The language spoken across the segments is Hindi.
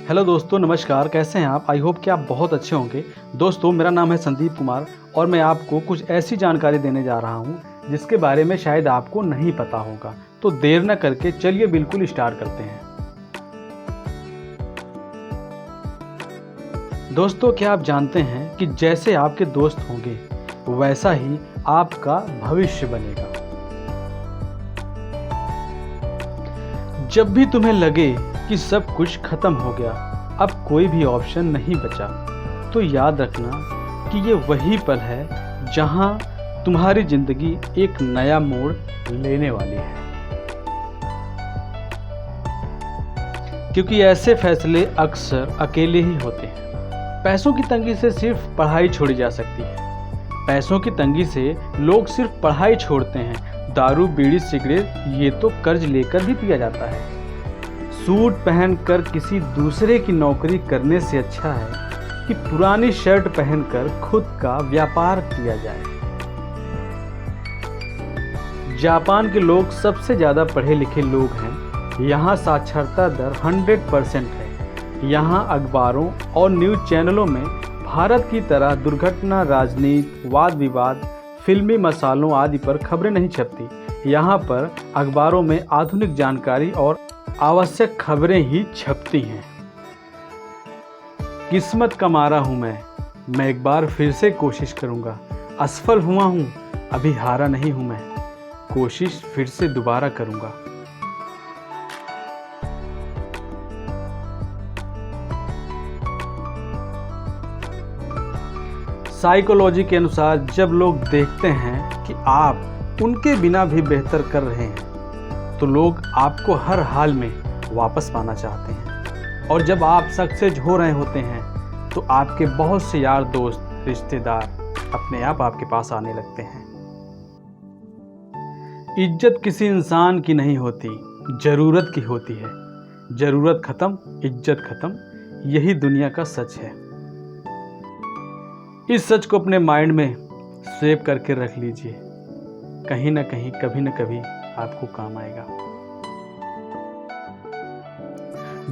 हेलो दोस्तों, नमस्कार। कैसे हैं आप? आई होप कि आप बहुत अच्छे होंगे। दोस्तों, मेरा नाम है संदीप कुमार और मैं आपको कुछ ऐसी जानकारी देने जा रहा हूं जिसके बारे में शायद आपको नहीं पता होगा। तो देर न करके चलिए बिल्कुल स्टार्ट करते हैं। दोस्तों, क्या आप जानते हैं कि जैसे आपके दोस्त होंगे वैसा ही आपका भविष्य बनेगा। जब भी तुम्हें लगे कि सब कुछ खत्म हो गया, अब कोई भी ऑप्शन नहीं बचा, तो याद रखना कि ये वही पल है जहां तुम्हारी जिंदगी एक नया मोड़ लेने वाली है। क्योंकि ऐसे फैसले अक्सर अकेले ही होते हैं। पैसों की तंगी से सिर्फ पढ़ाई छोड़ी जा सकती है। पैसों की तंगी से लोग सिर्फ पढ़ाई छोड़ते हैं। दारू, बीड़ी, सिगरेट ये तो कर्ज लेकर भी पिया जाता है। सूट पहनकर किसी दूसरे की नौकरी करने से अच्छा है कि पुरानी शर्ट पहनकर खुद का व्यापार किया जाए। जापान के लोग सबसे ज़्यादा पढ़े लिखे लोग हैं। यहाँ साक्षरता दर 100% है। यहाँ अखबारों और न्यूज़ चैनलों में भारत की तरह दुर्घटना, राजनीति, वाद विवाद, फिल्मी मसालों आदि पर खबरें नहीं छपती। यहाँ पर अखबारों में आधुनिक जानकारी और आवश्यक खबरें ही छपती हैं। किस्मत का मारा हूँ मैं एक बार फिर से कोशिश करूँगा। असफल हुआ हूँ, अभी हारा नहीं हूँ मैं, कोशिश फिर से दोबारा करूँगा। साइकोलॉजी के अनुसार जब लोग देखते हैं कि आप उनके बिना भी बेहतर कर रहे हैं तो लोग आपको हर हाल में वापस पाना चाहते हैं। और जब आप सक्सेस हो रहे होते हैं तो आपके बहुत से यार दोस्त, रिश्तेदार अपने आप आपके पास आने लगते हैं। इज्जत किसी इंसान की नहीं होती, ज़रूरत की होती है। ज़रूरत ख़त्म, इज्जत ख़त्म, यही दुनिया का सच है। इस सच को अपने माइंड में सेव करके रख लीजिए। कहीं ना कहीं, कभी ना कभी आपको काम आएगा।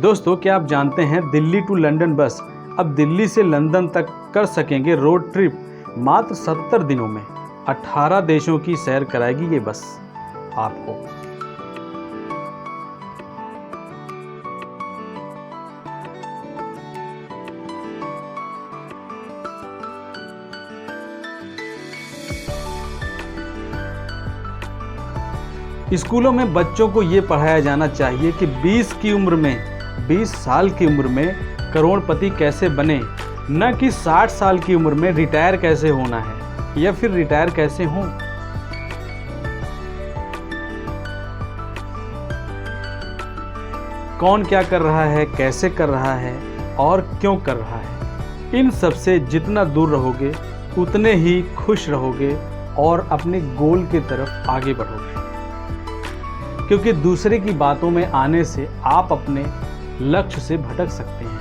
दोस्तों, क्या आप जानते हैं दिल्ली टू लंदन बस अब दिल्ली से लंदन तक कर सकेंगे रोड ट्रिप मात्र 70 दिनों में। 18 देशों की सैर कराएगी ये बस आपको। स्कूलों में बच्चों को ये पढ़ाया जाना चाहिए कि 20 साल की उम्र में करोड़पति कैसे बने, न कि 60 साल की उम्र में रिटायर कैसे होना है या फिर रिटायर कैसे हों। कौन क्या कर रहा है, कैसे कर रहा है और क्यों कर रहा है, इन सब से जितना दूर रहोगे उतने ही खुश रहोगे और अपने गोल की तरफ आगे बढ़ोगे। क्योंकि दूसरे की बातों में आने से आप अपने लक्ष्य से भटक सकते हैं।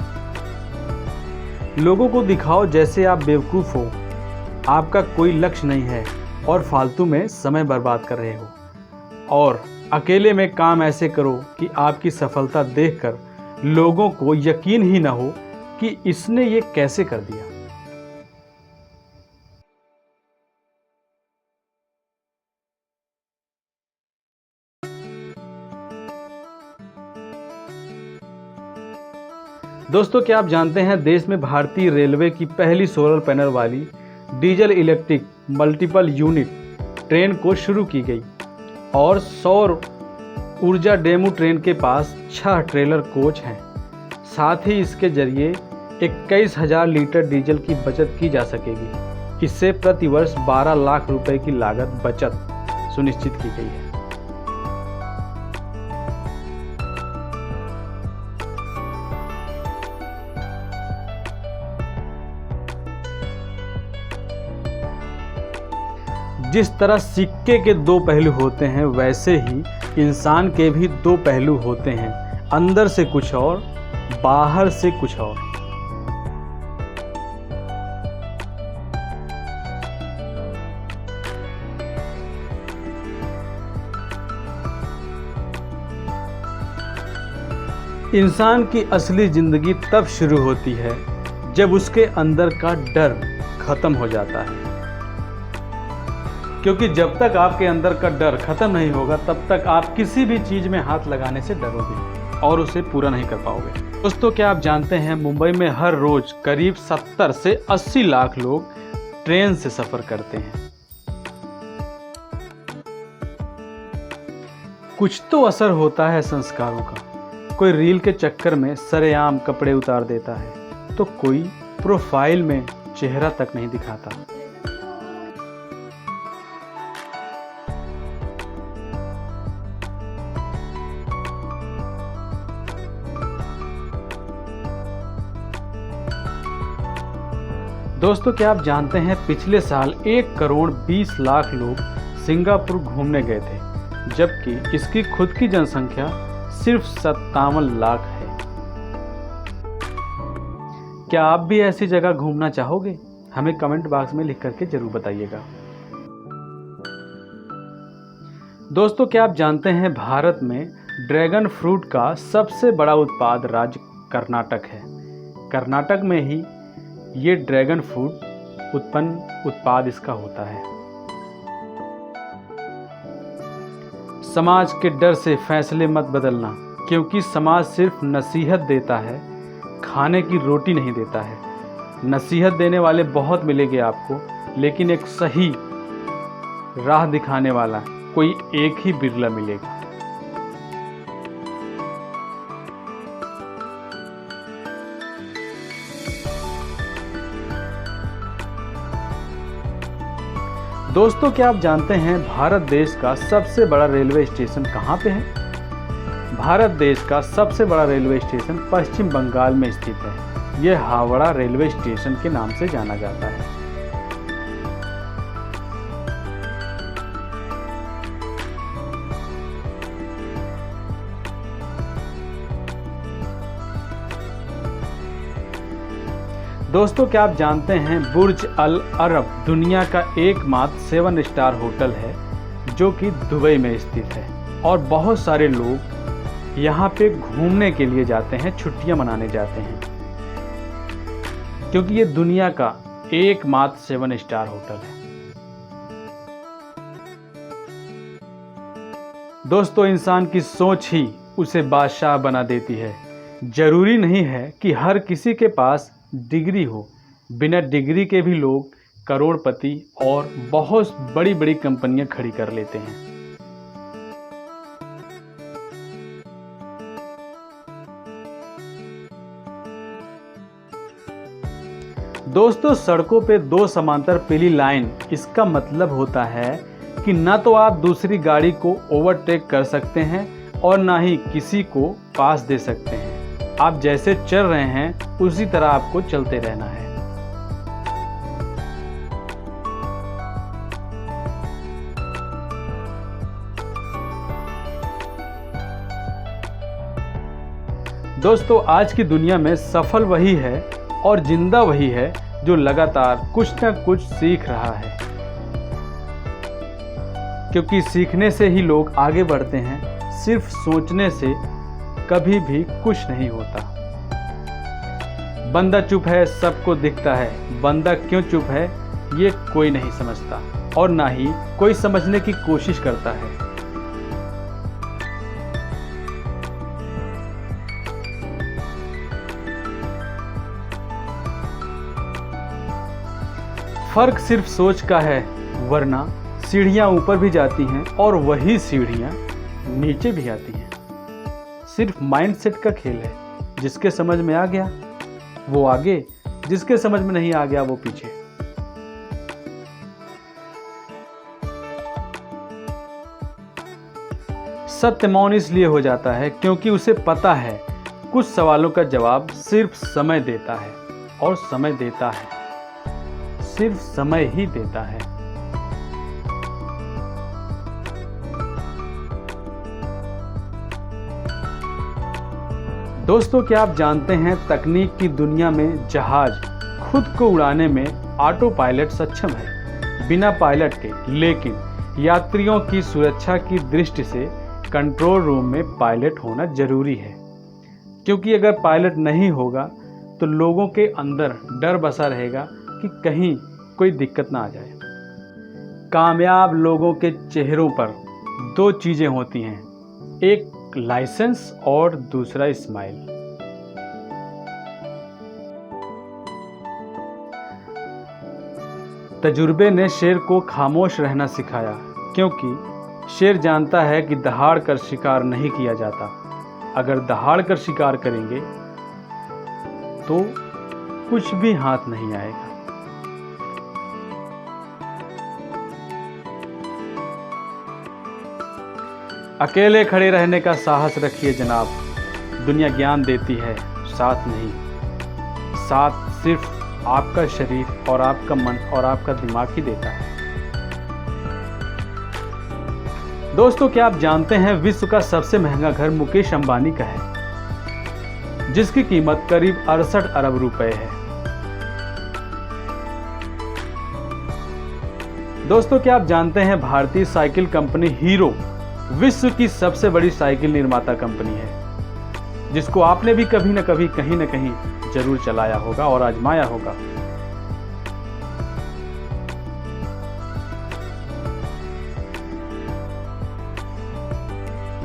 लोगों को दिखाओ जैसे आप बेवकूफ़ हो, आपका कोई लक्ष्य नहीं है और फालतू में समय बर्बाद कर रहे हो। और अकेले में काम ऐसे करो कि आपकी सफलता देखकर लोगों को यकीन ही ना हो कि इसने ये कैसे कर दिया। दोस्तों, क्या आप जानते हैं देश में भारतीय रेलवे की पहली सोलर पैनल वाली diesel electric multiple unit train को शुरू की गई और सौर ऊर्जा डेमू ट्रेन के पास 6 ट्रेलर कोच हैं। साथ ही इसके जरिए 21,000 लीटर डीजल की बचत की जा सकेगी। इससे प्रति वर्ष 12 लाख रुपए की लागत बचत सुनिश्चित की गई है। जिस तरह सिक्के के 2 पहलू होते हैं वैसे ही इंसान के भी 2 पहलू होते हैं, अंदर से कुछ और, बाहर से कुछ और। इंसान की असली ज़िंदगी तब शुरू होती है जब उसके अंदर का डर खत्म हो जाता है, क्योंकि जब तक आपके अंदर का डर खत्म नहीं होगा तब तक आप किसी भी चीज़ में हाथ लगाने से डरोगे और उसे पूरा नहीं कर पाओगे। दोस्तों, क्या आप जानते हैं मुंबई में हर रोज़ करीब 70 से 80 लाख लोग ट्रेन से सफ़र करते हैं। कुछ तो असर होता है संस्कारों का। कोई रील के चक्कर में सरेआम कपड़े उतार देता है तो कोई प्रोफाइल में चेहरा तक नहीं दिखाता। दोस्तों, क्या आप जानते हैं पिछले साल 1 करोड़ 20 लाख लोग सिंगापुर घूमने गए थे, जबकि इसकी खुद की जनसंख्या सिर्फ 57 लाख है। क्या आप भी ऐसी जगह घूमना चाहोगे? हमें कमेंट बॉक्स में लिख करके जरूर बताइएगा। दोस्तों, क्या आप जानते हैं भारत में ड्रैगन फ्रूट का सबसे बड़ा उत्पाद राज्य कर्नाटक है। कर्नाटक में ही ये ड्रैगन फ्रूट उत्पाद इसका होता है। समाज के डर से फैसले मत बदलना, क्योंकि समाज सिर्फ नसीहत देता है, खाने की रोटी नहीं देता है। नसीहत देने वाले बहुत मिलेंगे आपको, लेकिन एक सही राह दिखाने वाला कोई एक ही बिरला मिलेगा। दोस्तों, क्या आप जानते हैं भारत देश का सबसे बड़ा रेलवे स्टेशन कहाँ पे है? भारत देश का सबसे बड़ा रेलवे स्टेशन पश्चिम बंगाल में स्थित है। यह हावड़ा रेलवे स्टेशन के नाम से जाना जाता है। दोस्तों, क्या आप जानते हैं बुर्ज अल अरब दुनिया का एकमात्र 7 स्टार होटल है जो कि दुबई में स्थित है, और बहुत सारे लोग यहाँ पे घूमने के लिए जाते हैं, छुट्टियां मनाने जाते हैं, क्योंकि ये दुनिया का एकमात्र 7 स्टार होटल है। दोस्तों, इंसान की सोच ही उसे बादशाह बना देती है। जरूरी नहीं है कि हर किसी के पास डिग्री हो, बिना डिग्री के भी लोग करोड़पति और बहुत बड़ी बड़ी कंपनियां खड़ी कर लेते हैं। दोस्तों, सड़कों पे 2 समांतर पीली लाइन, इसका मतलब होता है कि ना तो आप दूसरी गाड़ी को ओवरटेक कर सकते हैं और ना ही किसी को पास दे सकते हैं। आप जैसे चल रहे हैं उसी तरह आपको चलते रहना है। दोस्तों, आज की दुनिया में सफल वही है और जिंदा वही है जो लगातार कुछ न कुछ सीख रहा है, क्योंकि सीखने से ही लोग आगे बढ़ते हैं। सिर्फ सोचने से कभी भी कुछ नहीं होता। बंदा चुप है सबको दिखता है, बंदा क्यों चुप है ये कोई नहीं समझता और ना ही कोई समझने की कोशिश करता है। फर्क सिर्फ सोच का है, वरना सीढ़ियां ऊपर भी जाती हैं और वही सीढ़ियां नीचे भी आती हैं। सिर्फ माइंडसेट का खेल है। जिसके समझ में आ गया वो आगे, जिसके समझ में नहीं आ गया वो पीछे। सत्य मौन इसलिए हो जाता है क्योंकि उसे पता है कुछ सवालों का जवाब सिर्फ समय देता है, और समय देता है, सिर्फ समय ही देता है। दोस्तों, क्या आप जानते हैं तकनीक की दुनिया में जहाज खुद को उड़ाने में ऑटो पायलट सक्षम है, बिना पायलट के, लेकिन यात्रियों की सुरक्षा की दृष्टि से कंट्रोल रूम में पायलट होना जरूरी है। क्योंकि अगर पायलट नहीं होगा तो लोगों के अंदर डर बसा रहेगा कि कहीं कोई दिक्कत ना आ जाए। कामयाब लोगों के चेहरों पर दो चीज़ें होती हैं, एक लाइसेंस और दूसरा स्माइल। तजुर्बे ने शेर को खामोश रहना सिखाया, क्योंकि शेर जानता है कि दहाड़ कर शिकार नहीं किया जाता। अगर दहाड़ कर शिकार करेंगे तो कुछ भी हाथ नहीं आएगा। अकेले खड़े रहने का साहस रखिए जनाब। दुनिया ज्ञान देती है, साथ नहीं। साथ सिर्फ आपका शरीर और आपका मन और आपका दिमाग ही देता है। दोस्तों, क्या आप जानते हैं विश्व का सबसे महंगा घर मुकेश अंबानी का है, जिसकी कीमत करीब 68 अरब रुपए है। दोस्तों, क्या आप जानते हैं भारतीय साइकिल कंपनी हीरो विश्व की सबसे बड़ी साइकिल निर्माता कंपनी है, जिसको आपने भी कभी न कभी कहीं न कहीं जरूर चलाया होगा और आजमाया होगा।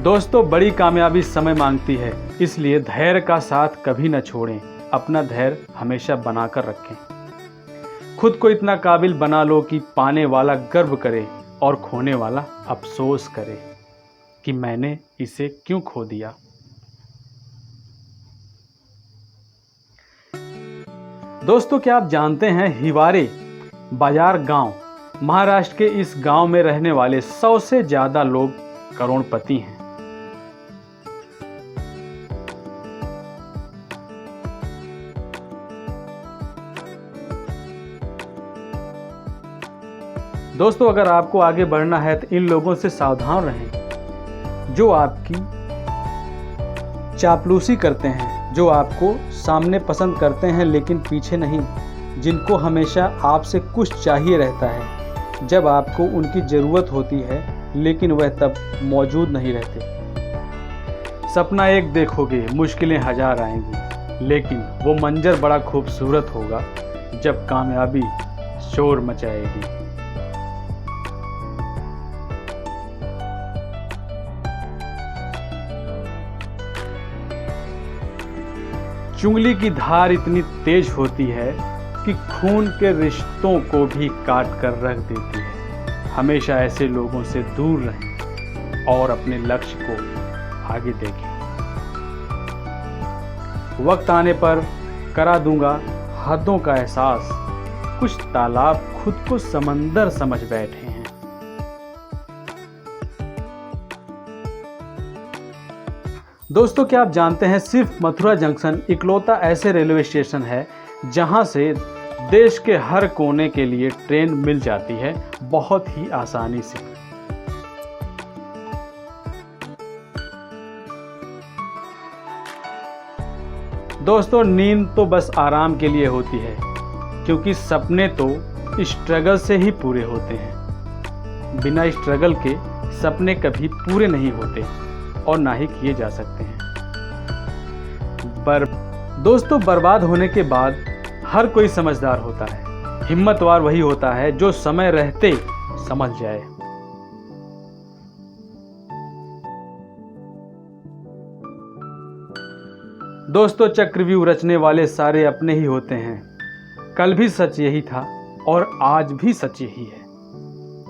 दोस्तों, बड़ी कामयाबी समय मांगती है, इसलिए धैर्य का साथ कभी न छोड़ें। अपना धैर्य हमेशा बनाकर रखें। खुद को इतना काबिल बना लो कि पाने वाला गर्व करे और खोने वाला अफसोस करे कि मैंने इसे क्यों खो दिया। दोस्तों, क्या आप जानते हैं हिवारे बाजार गांव, महाराष्ट्र के इस गांव में रहने वाले 100 से ज्यादा लोग करोड़पति हैं। दोस्तों, अगर आपको आगे बढ़ना है तो इन लोगों से सावधान रहें, जो आपकी चापलूसी करते हैं, जो आपको सामने पसंद करते हैं लेकिन पीछे नहीं, जिनको हमेशा आपसे कुछ चाहिए रहता है जब आपको उनकी ज़रूरत होती है, लेकिन वह तब मौजूद नहीं रहते। सपना एक देखोगे, मुश्किलें हजार आएंगी, लेकिन वो मंजर बड़ा खूबसूरत होगा जब कामयाबी शोर मचाएगी। चुंगली की धार इतनी तेज होती है कि खून के रिश्तों को भी काट कर रख देती है। हमेशा ऐसे लोगों से दूर रहें और अपने लक्ष्य को आगे देखें। वक्त आने पर करा दूंगा हदों का एहसास, कुछ तालाब खुद को समंदर समझ बैठे हैं। दोस्तों, क्या आप जानते हैं सिर्फ मथुरा जंक्शन इकलौता ऐसे रेलवे स्टेशन है जहां से देश के हर कोने के लिए ट्रेन मिल जाती है बहुत ही आसानी से। दोस्तों, नींद तो बस आराम के लिए होती है, क्योंकि सपने तो स्ट्रगल से ही पूरे होते हैं। बिना स्ट्रगल के सपने कभी पूरे नहीं होते और ना ही किए जा सकते हैं। दोस्तों, बर्बाद होने के बाद हर कोई समझदार होता है। हिम्मतवार वही होता है जो समय रहते समझ जाए। दोस्तों, चक्रव्यूह रचने वाले सारे अपने ही होते हैं। कल भी सच यही था और आज भी सच यही है।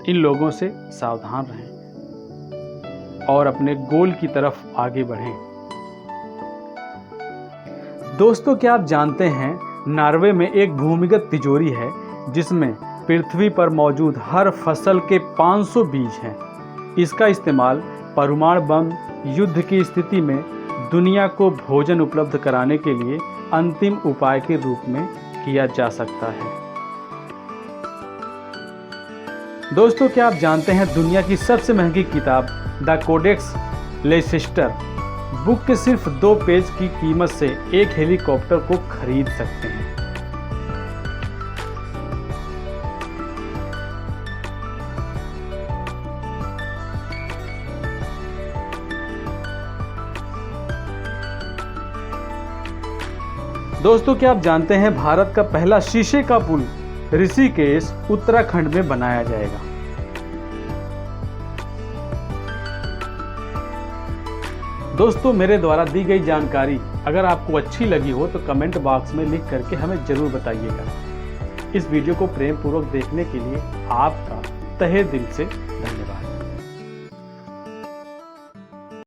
इन लोगों से सावधान रहें और अपने गोल की तरफ आगे बढ़ें। दोस्तों, क्या आप जानते हैं नॉर्वे में एक भूमिगत तिजोरी है जिसमें पृथ्वी पर मौजूद हर फसल के 500 बीज हैं। इसका इस्तेमाल परमाणु बम युद्ध की स्थिति में दुनिया को भोजन उपलब्ध कराने के लिए अंतिम उपाय के रूप में किया जा सकता है। दोस्तों, क्या आप जानते हैं दुनिया की सबसे महंगी किताब द कोडेक्स लेइसेस्टर बुक के सिर्फ 2 पेज की कीमत से एक हेलीकॉप्टर को खरीद सकते हैं। दोस्तों, क्या आप जानते हैं भारत का पहला शीशे का पुल ऋषिकेश उत्तराखंड में बनाया जाएगा। दोस्तों, मेरे द्वारा दी गई जानकारी अगर आपको अच्छी लगी हो तो कमेंट बॉक्स में लिख करके हमें जरूर बताइएगा। इस वीडियो को प्रेम पूर्वक देखने के लिए आपका तहे दिल से धन्यवाद।